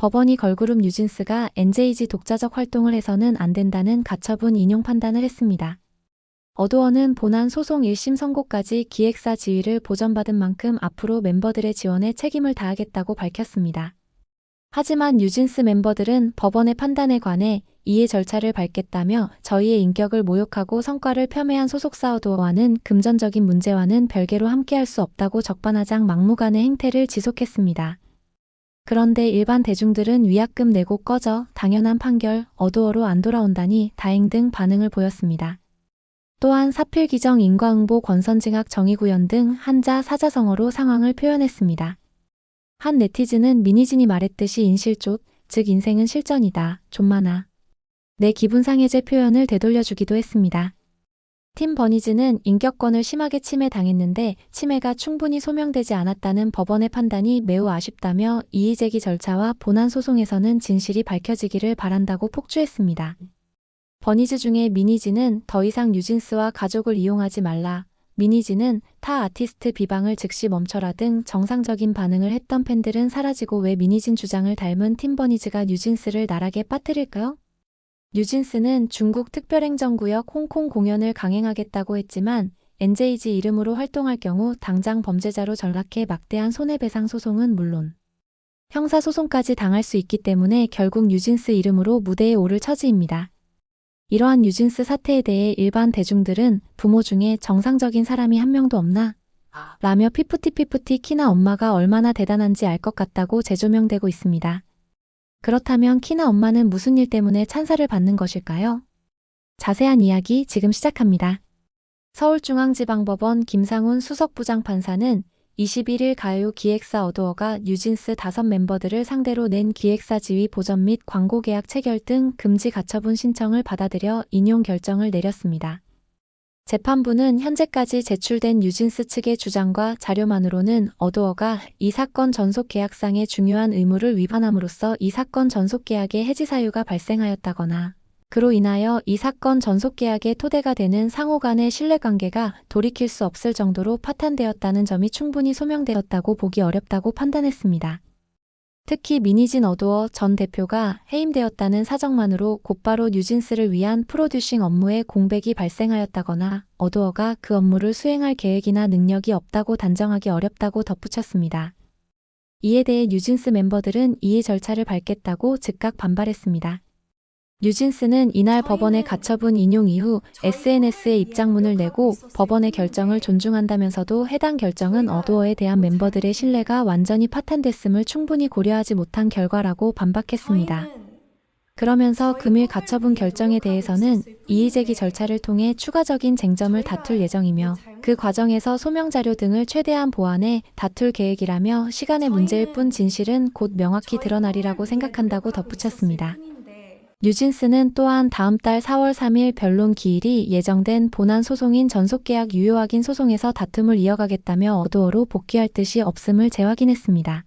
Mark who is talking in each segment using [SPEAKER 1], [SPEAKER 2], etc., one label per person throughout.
[SPEAKER 1] 법원이 걸그룹 뉴진스가 NJG 독자적 활동을 해서는 안 된다는 가처분 인용 판단을 했습니다. 어도어는 본안 소송 1심 선고까지 기획사 지위를 보전받은 만큼 앞으로 멤버들의 지원에 책임을 다하겠다고 밝혔습니다. 하지만 뉴진스 멤버들은 법원의 판단에 관해 이해 절차를 밟겠다며 저희의 인격을 모욕하고 성과를 폄훼한 소속사 어도어와는 금전적인 문제와는 별개로 함께할 수 없다고 적반하장 막무가내 행태를 지속했습니다. 그런데 일반 대중들은 위약금 내고 꺼져, 당연한 판결, 어도어로 안 돌아온다니 다행 등 반응을 보였습니다. 또한 사필기정 인과응보 권선징악 정의구현 등 한자 사자성어로 상황을 표현했습니다. 한 네티즌은 미니진이 말했듯이 인실족, 즉 인생은 실전이다, 좀만아. 내 기분 상해제 표현을 되돌려주기도 했습니다. 팀 버니즈는 인격권을 심하게 침해당했는데 침해가 충분히 소명되지 않았다는 법원의 판단이 매우 아쉽다며 이의제기 절차와 본안 소송에서는 진실이 밝혀지기를 바란다고 폭주했습니다. 버니즈 중에 미니진은 더 이상 뉴진스와 가족을 이용하지 말라, 미니진은 타 아티스트 비방을 즉시 멈춰라 등 정상적인 반응을 했던 팬들은 사라지고 왜 미니진 주장을 닮은 팀 버니즈가 뉴진스를 나락에 빠뜨릴까요? 뉴진스는 중국 특별행정구역 홍콩 공연을 강행하겠다고 했지만 NJG 이름으로 활동할 경우 당장 범죄자로 전락해 막대한 손해배상 소송은 물론 형사소송까지 당할 수 있기 때문에 결국 뉴진스 이름으로 무대에 오를 처지입니다. 이러한 뉴진스 사태에 대해 일반 대중들은 부모 중에 정상적인 사람이 한 명도 없나? 라며 피프티피프티 키나 엄마가 얼마나 대단한지 알 것 같다고 재조명되고 있습니다. 그렇다면 키나 엄마는 무슨 일 때문에 찬사를 받는 것일까요? 자세한 이야기 지금 시작합니다. 서울중앙지방법원 김상훈 수석부장판사는 21일 가요 기획사 어도어가 뉴진스 5멤버들을 상대로 낸 기획사 지위 보전 및 광고 계약 체결 등 금지 가처분 신청을 받아들여 인용 결정을 내렸습니다. 재판부는 현재까지 제출된 뉴진스 측의 주장과 자료만으로는 어도어가 이 사건 전속 계약상의 중요한 의무를 위반함으로써 이 사건 전속 계약의 해지 사유가 발생하였다거나 그로 인하여 이 사건 전속 계약의 토대가 되는 상호 간의 신뢰관계가 돌이킬 수 없을 정도로 파탄되었다는 점이 충분히 소명되었다고 보기 어렵다고 판단했습니다. 특히 미니진 어도어 전 대표가 해임되었다는 사정만으로 곧바로 뉴진스를 위한 프로듀싱 업무에 공백이 발생하였다거나 어도어가 그 업무를 수행할 계획이나 능력이 없다고 단정하기 어렵다고 덧붙였습니다. 이에 대해 뉴진스 멤버들은 이해 절차를 밟겠다고 즉각 반발했습니다. 뉴진스는 이날 법원의 가처분 인용 이후 SNS에 입장문을 내고 법원의 결정을 존중한다면서도 해당 결정은 어도어에 대한 멤버들의 신뢰가 완전히 파탄됐음을 충분히 고려하지 못한 결과라고 반박했습니다. 그러면서 금일 가처분 결정에 대해서는 이의제기 절차를 통해 추가적인 쟁점을 다툴 예정이며 그 과정에서 소명자료 등을 최대한 보완해 다툴 계획이라며 시간의 문제일 뿐 진실은 곧 명확히 드러나리라고 생각한다고 덧붙였습니다. 뉴진스는 또한 다음 달 4월 3일 변론 기일이 예정된 본안 소송인 전속계약 유효 확인 소송에서 다툼을 이어가겠다며 어도어로 복귀할 뜻이 없음을 재확인했습니다.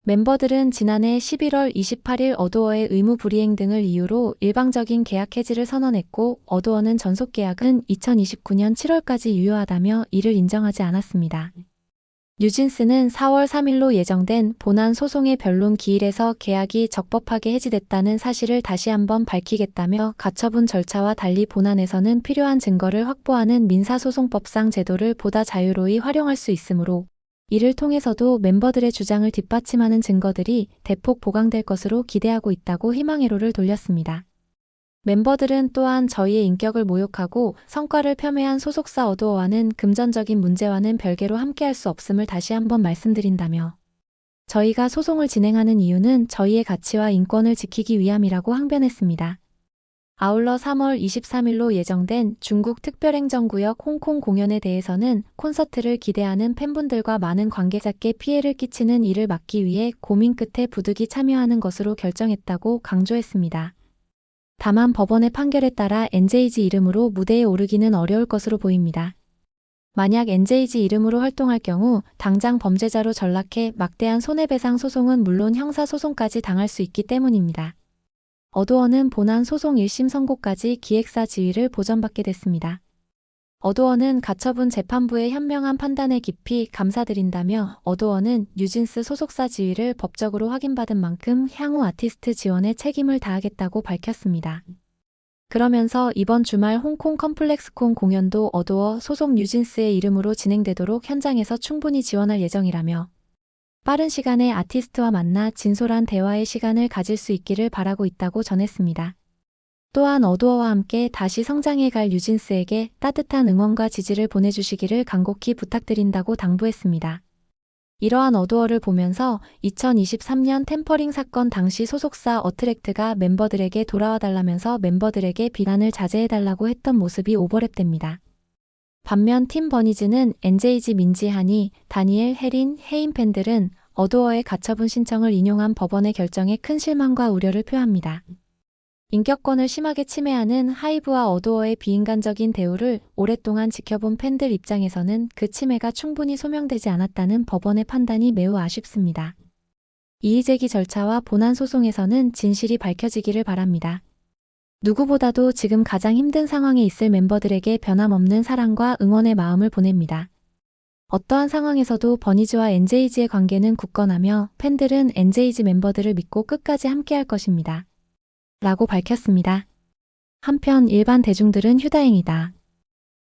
[SPEAKER 1] 멤버들은 지난해 11월 28일 어도어의 의무 불이행 등을 이유로 일방적인 계약 해지를 선언했고 어도어는 전속계약은 2029년 7월까지 유효하다며 이를 인정하지 않았습니다. 뉴진스는 4월 3일로 예정된 본안 소송의 변론 기일에서 계약이 적법하게 해지됐다는 사실을 다시 한번 밝히겠다며 가처분 절차와 달리 본안에서는 필요한 증거를 확보하는 민사소송법상 제도를 보다 자유로이 활용할 수 있으므로 이를 통해서도 멤버들의 주장을 뒷받침하는 증거들이 대폭 보강될 것으로 기대하고 있다고 희망회로를 돌렸습니다. 멤버들은 또한 저희의 인격을 모욕하고 성과를 폄훼한 소속사 어도어와는 금전적인 문제와는 별개로 함께할 수 없음을 다시 한번 말씀드린다며 저희가 소송을 진행하는 이유는 저희의 가치와 인권을 지키기 위함이라고 항변했습니다. 아울러 3월 23일로 예정된 중국 특별행정구역 홍콩 공연에 대해서는 콘서트를 기대하는 팬분들과 많은 관계자께 피해를 끼치는 일을 막기 위해 고민 끝에 부득이 참여하는 것으로 결정했다고 강조했습니다. 다만 법원의 판결에 따라 NJG 이름으로 무대에 오르기는 어려울 것으로 보입니다. 만약 NJG 이름으로 활동할 경우 당장 범죄자로 전락해 막대한 손해배상 소송은 물론 형사소송까지 당할 수 있기 때문입니다. 어도어는 본안 소송 1심 선고까지 기획사 지위를 보전받게 됐습니다. 어도어는 가처분 재판부의 현명한 판단에 깊이 감사드린다며 어도어는 뉴진스 소속사 지위를 법적으로 확인받은 만큼 향후 아티스트 지원에 책임을 다하겠다고 밝혔습니다. 그러면서 이번 주말 홍콩 컴플렉스콘 공연도 어도어 소속 뉴진스의 이름으로 진행되도록 현장에서 충분히 지원할 예정이라며 빠른 시간에 아티스트와 만나 진솔한 대화의 시간을 가질 수 있기를 바라고 있다고 전했습니다. 또한 어도어와 함께 다시 성장해갈 뉴진스에게 따뜻한 응원과 지지를 보내주시기를 간곡히 부탁드린다고 당부했습니다. 이러한 어도어를 보면서 2023년 템퍼링 사건 당시 소속사 어트랙트가 멤버들에게 돌아와달라면서 멤버들에게 비난을 자제해달라고 했던 모습이 오버랩됩니다. 반면 팀 버니즈는 NJG 민지하니, 다니엘, 혜린, 혜인 팬들은 어도어의 가처분 신청을 인용한 법원의 결정에 큰 실망과 우려를 표합니다. 인격권을 심하게 침해하는 하이브와 어도어의 비인간적인 대우를 오랫동안 지켜본 팬들 입장에서는 그 침해가 충분히 소명되지 않았다는 법원의 판단이 매우 아쉽습니다. 이의제기 절차와 본안 소송에서는 진실이 밝혀지기를 바랍니다. 누구보다도 지금 가장 힘든 상황에 있을 멤버들에게 변함없는 사랑과 응원의 마음을 보냅니다. 어떠한 상황에서도 버니즈와 NJG의 관계는 굳건하며 팬들은 NJG 멤버들을 믿고 끝까지 함께할 것입니다. 라고 밝혔습니다. 한편 일반 대중들은 휴다행이다.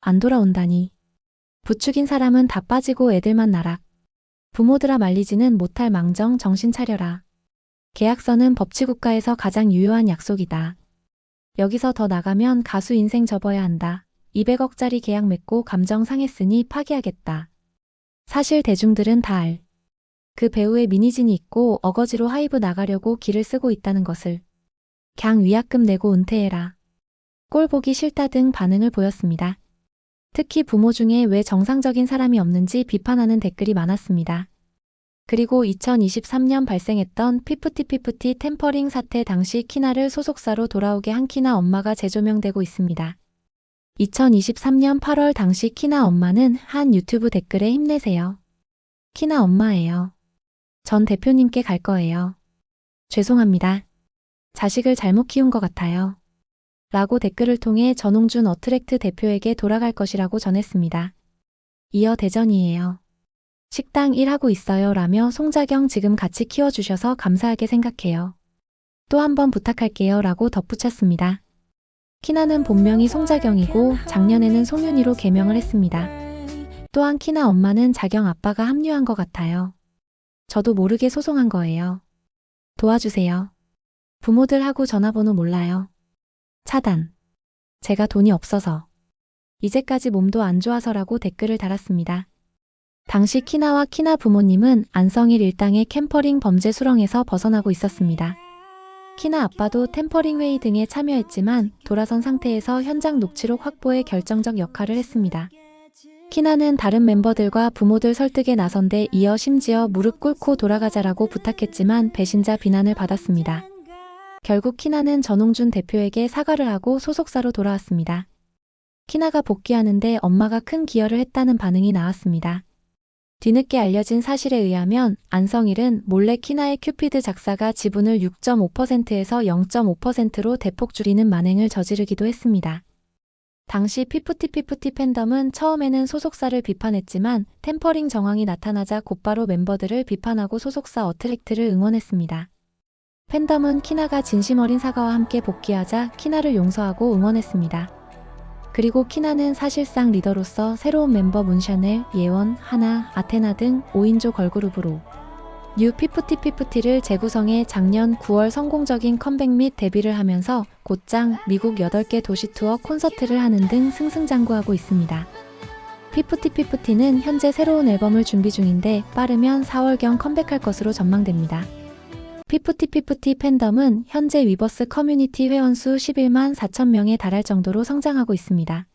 [SPEAKER 1] 안 돌아온다니. 부축인 사람은 다 빠지고 애들만 나락. 부모들아 말리지는 못할 망정 정신 차려라. 계약서는 법치국가에서 가장 유효한 약속이다. 여기서 더 나가면 가수 인생 접어야 한다. 200억짜리 계약 맺고 감정 상했으니 파기하겠다. 사실 대중들은 다 알. 그 배우의 미니진이 있고 어거지로 하이브 나가려고 기를 쓰고 있다는 것을. 갱 위약금 내고 은퇴해라. 꼴 보기 싫다 등 반응을 보였습니다. 특히 부모 중에 왜 정상적인 사람이 없는지 비판하는 댓글이 많았습니다. 그리고 2023년 발생했던 피프티피프티 템퍼링 사태 당시 키나를 소속사로 돌아오게 한 키나 엄마가 재조명되고 있습니다. 2023년 8월 당시 키나 엄마는 한 유튜브 댓글에 힘내세요. 키나 엄마예요. 전 대표님께 갈 거예요. 죄송합니다. 자식을 잘못 키운 것 같아요. 라고 댓글을 통해 전홍준 어트랙트 대표에게 돌아갈 것이라고 전했습니다. 이어 대전이에요. 식당 일하고 있어요 라며 송자경 지금 같이 키워주셔서 감사하게 생각해요. 또 한 번 부탁할게요 라고 덧붙였습니다. 키나는 본명이 송자경이고 작년에는 송윤희로 개명을 했습니다. 또한 키나 엄마는 자경 아빠가 합류한 것 같아요. 저도 모르게 소송한 거예요. 도와주세요. 부모들하고 전화번호 몰라요. 차단. 제가 돈이 없어서. 이제까지 몸도 안 좋아서라고 댓글을 달았습니다. 당시 키나와 키나 부모님은 안성일 일당의 캠퍼링 범죄 수렁에서 벗어나고 있었습니다. 키나 아빠도 템퍼링 회의 등에 참여했지만 돌아선 상태에서 현장 녹취록 확보에 결정적 역할을 했습니다. 키나는 다른 멤버들과 부모들 설득에 나선 데 이어 심지어 무릎 꿇고 돌아가자라고 부탁했지만 배신자 비난을 받았습니다. 결국 키나는 전홍준 대표에게 사과를 하고 소속사로 돌아왔습니다. 키나가 복귀하는데 엄마가 큰 기여를 했다는 반응이 나왔습니다. 뒤늦게 알려진 사실에 의하면 안성일은 몰래 키나의 큐피드 작사가 지분을 6.5%에서 0.5%로 대폭 줄이는 만행을 저지르기도 했습니다. 당시 피프티피프티 팬덤은 처음에는 소속사를 비판했지만 템퍼링 정황이 나타나자 곧바로 멤버들을 비판하고 소속사 어트랙트를 응원했습니다. 팬덤은 키나가 진심 어린 사과와 함께 복귀하자 키나를 용서하고 응원했습니다. 그리고 키나는 사실상 리더로서 새로운 멤버 문샤넬, 예원, 하나, 아테나 등 5인조 걸그룹으로 뉴 피프티피프티를 재구성해 작년 9월 성공적인 컴백 및 데뷔를 하면서 곧장 미국 8개 도시 투어 콘서트를 하는 등 승승장구하고 있습니다. 피프티피프티는 현재 새로운 앨범을 준비 중인데 빠르면 4월경 컴백할 것으로 전망됩니다. 피프티피프티 팬덤은 현재 위버스 커뮤니티 회원수 11만 4천 명에 달할 정도로 성장하고 있습니다.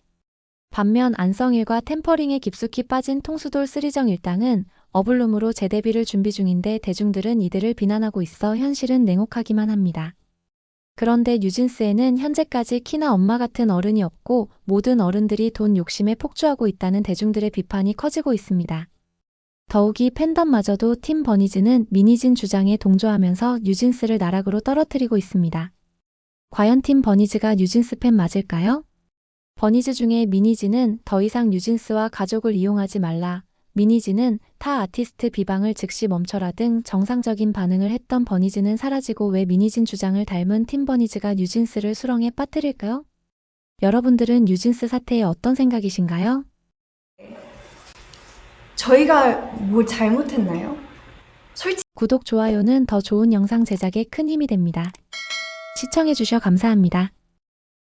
[SPEAKER 1] 반면 안성일과 템퍼링에 깊숙이 빠진 통수돌 쓰리정 일당은 어블룸으로 재데뷔를 준비 중인데 대중들은 이들을 비난하고 있어 현실은 냉혹하기만 합니다. 그런데 뉴진스에는 현재까지 키나 엄마 같은 어른이 없고 모든 어른들이 돈 욕심에 폭주하고 있다는 대중들의 비판이 커지고 있습니다. 더욱이 팬덤마저도 팀 버니즈는 미니진 주장에 동조하면서 뉴진스를 나락으로 떨어뜨리고 있습니다. 과연 팀 버니즈가 뉴진스 팬 맞을까요? 버니즈 중에 미니지는 더 이상 뉴진스와 가족을 이용하지 말라. 미니지는 타 아티스트 비방을 즉시 멈춰라 등 정상적인 반응을 했던 버니즈는 사라지고 왜 미니진 주장을 닮은 팀 버니즈가 뉴진스를 수렁에 빠뜨릴까요? 여러분들은 뉴진스 사태에 어떤 생각이신가요?
[SPEAKER 2] 저희가 뭘 잘못했나요?
[SPEAKER 1] 구독, 좋아요는 더 좋은 영상 제작에 큰 힘이 됩니다. 시청해주셔 감사합니다.